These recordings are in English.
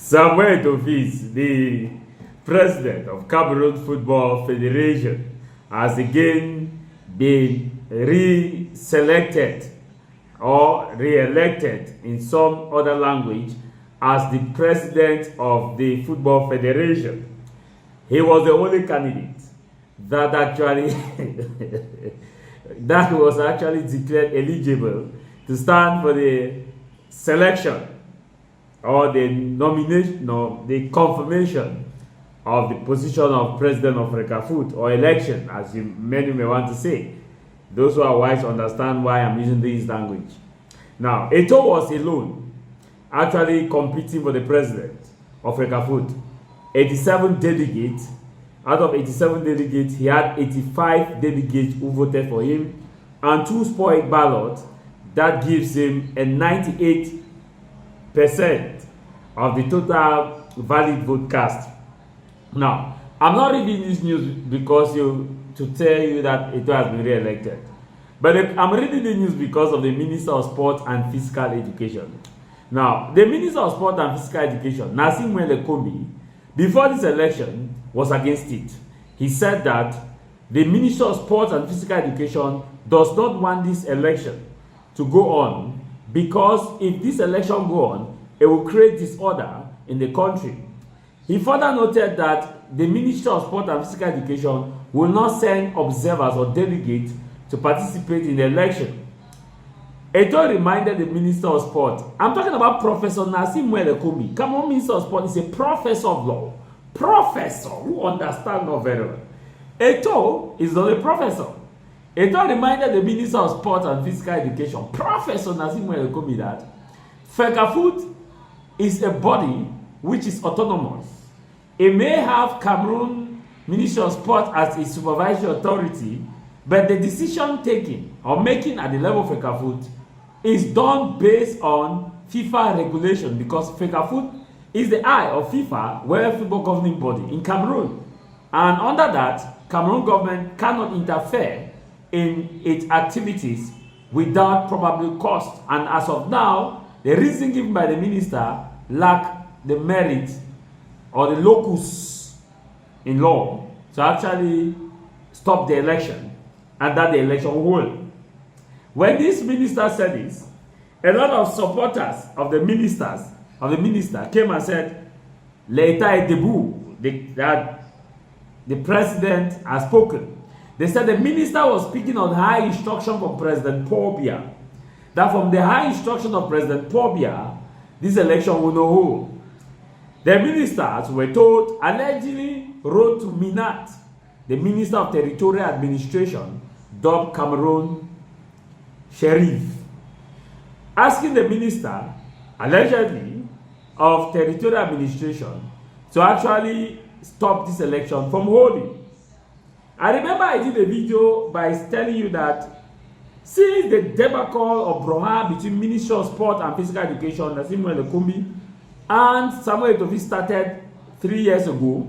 Samuel Eto'o, the president of Cameroon Football Federation, has again been re-selected or re-elected in some other language as the president of the Football Federation. He was the only candidate that was actually declared eligible to stand for the selection or the nomination or the confirmation of the position of president of FECAFOOT, or election, as many may want to say. Those who are wise understand why I'm using this language. Now, Eto'o was alone actually competing for the president of FECAFOOT. 87 delegates. Out of 87 delegates, he had 85 delegates who voted for him and 2 spoiled ballots. That gives him a 98% of the total valid vote cast. Now, I'm not reading this news because to tell you that Eto'o has been re-elected, but I'm reading the news because of the Minister of Sport and Physical Education. Now, the Minister of Sport and Physical Education, Narcisse Mouelle Kombi, before this election was against it. He said that the Minister of Sport and Physical Education does not want this election to go on because if this election go on, it will create disorder in the country. He further noted that the Minister of Sport and Physical Education will not send observers or delegates to participate in the election. Eto'o reminded the Minister of Sport, I'm talking about Professor Narcisse Mouelle Kombi. Cameroon Minister of Sport is a professor of law. Professor who understands law very well. Eto'o is not a professor. Eto'o reminded the Minister of Sport and Physical Education, Professor Narcisse Mouelle Kombi, that FECAFOOT is a body which is autonomous. It may have Cameroon Ministry of Sport as a supervisory authority, but the decision taking or making at the level of FECAFOOT is done based on FIFA regulation, because FECAFOOT is the eye of FIFA, World Football Governing Body in Cameroon. And under that, Cameroon government cannot interfere in its activities without probable cost. And as of now, the reason given by the minister lack the merit or the locus in law to actually stop the election and that the election will hold. When this minister said this, a lot of supporters of the minister came and said, "L'État est debout," that the president has spoken. They said the minister was speaking on high instruction from President Paul Biya, that from the high instruction of President Paul Biya, this election will not hold. The ministers were told, allegedly wrote to Minat, the Minister of Territorial Administration, dubbed Cameroon Sheriff, asking the minister, allegedly, of Territorial Administration to actually stop this election from holding. I remember I did a video by telling you that since the debacle of Broha between Ministry of Sport and Physical Education, Narcisse Mouelle Kombi, and Samuel Eto'o started 3 years ago,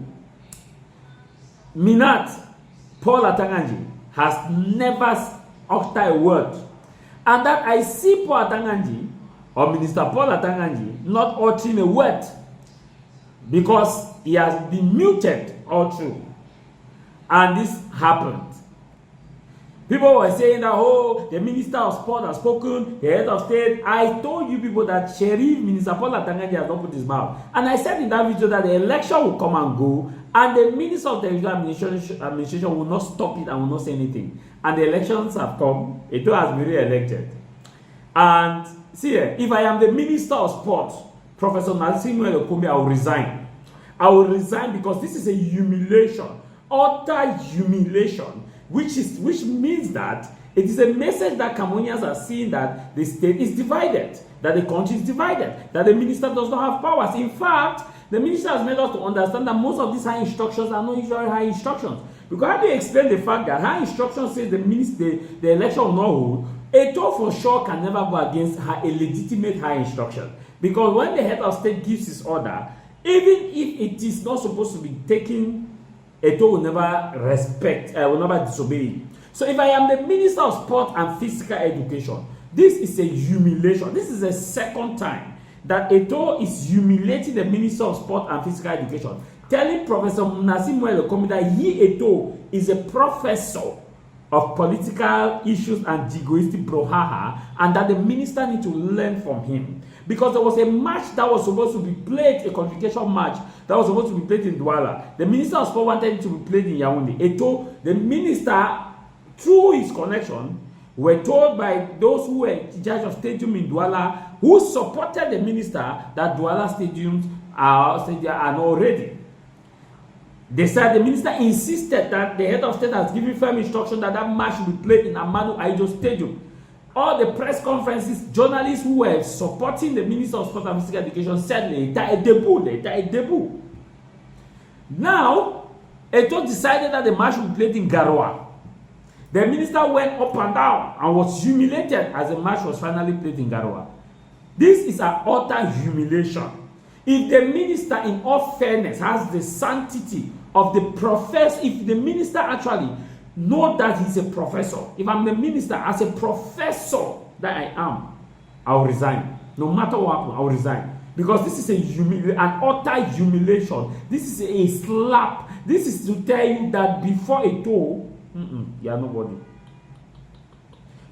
Minat, Paul Atanganji, has never uttered a word. And that I see Paul Atanganji, or Minister Paul Atanganji, not uttering a word, because he has been muted all through. And this happened. People were saying that, oh, the Minister of Sport has spoken, the head of state. I told you people that Sheriff Minister Paul Atanganji has not put his mouth. And I said in that video that the election will come and go, and the Minister of the Administration will not stop it and will not say anything. And the elections have come. Eto'o has been re-elected. And see here, if I am the Minister of Sport, Professor Narcisse Mouelle Kombi, I will resign. I will resign because this is a humiliation, utter humiliation, which means that it is a message that Cameroonians are seeing that the state is divided, that the country is divided, that the minister does not have powers. In fact, the minister has made us to understand that most of these high instructions are not usually high instructions. Because how do you explain the fact that high instructions says the election will not hold? Eto'o for sure can never go against a legitimate high instruction. Because when the head of state gives his order, even if it is not supposed to be taken, Eto'o will never respect, will never disobey it. So if I am the Minister of Sport and Physical Education, this is a humiliation. This is the second time that Eto'o is humiliating the Minister of Sport and Physical Education, telling Professor Narcisse Mouelle Kombi that he, Eto'o, is a professor of political issues and jingoistic brouhaha, and that the minister need to learn from him. Because there was a match that was supposed to be played, a qualification match that was supposed to be played in Douala. The Minister of Sport wanted it to be played in Yaoundé. Eto'o, the minister, through his connection, were told by those who were in charge of stadium in Douala, who supported the minister, that Douala stadiums are not ready. They said the minister insisted that the head of state has given firm instruction that that match should be played in Amadu Aijo Stadium. All the press conferences, journalists who were supporting the Minister of Sport and Physical Education said a debut. Now, Eto'o decided that the match would be played in Garoua. The minister went up and down and was humiliated as the match was finally played in Garoua. This is an utter humiliation. If the minister, in all fairness, has the sanctity of the professor, if the minister actually know that he's a professor, if I'm the minister, as a professor that I am, I'll resign. No matter what happens, I'll resign. Because this is an utter humiliation. This is a slap. This is to tell you that before Eto'o, you are nobody.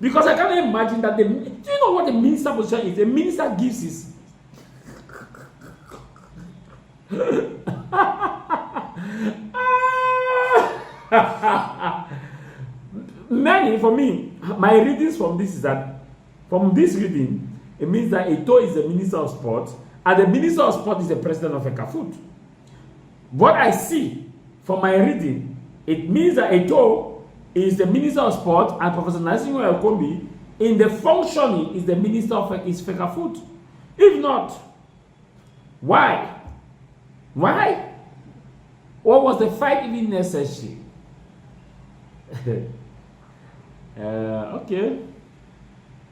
Because I cannot imagine that do you know what the minister position is? The minister gives his many, for me, my readings from this is that, from this reading, it means that Eto'o is the Minister of Sport, and the Minister of Sport is the President of FECAFOOT. What I see from my reading, it means that Eto'o is the Minister of Sport, and Professor Narcisse Mouelle Kombi, in the functioning, is the Minister of FECAFOOT. If not, why? Why? What was the fight even necessary? Okay.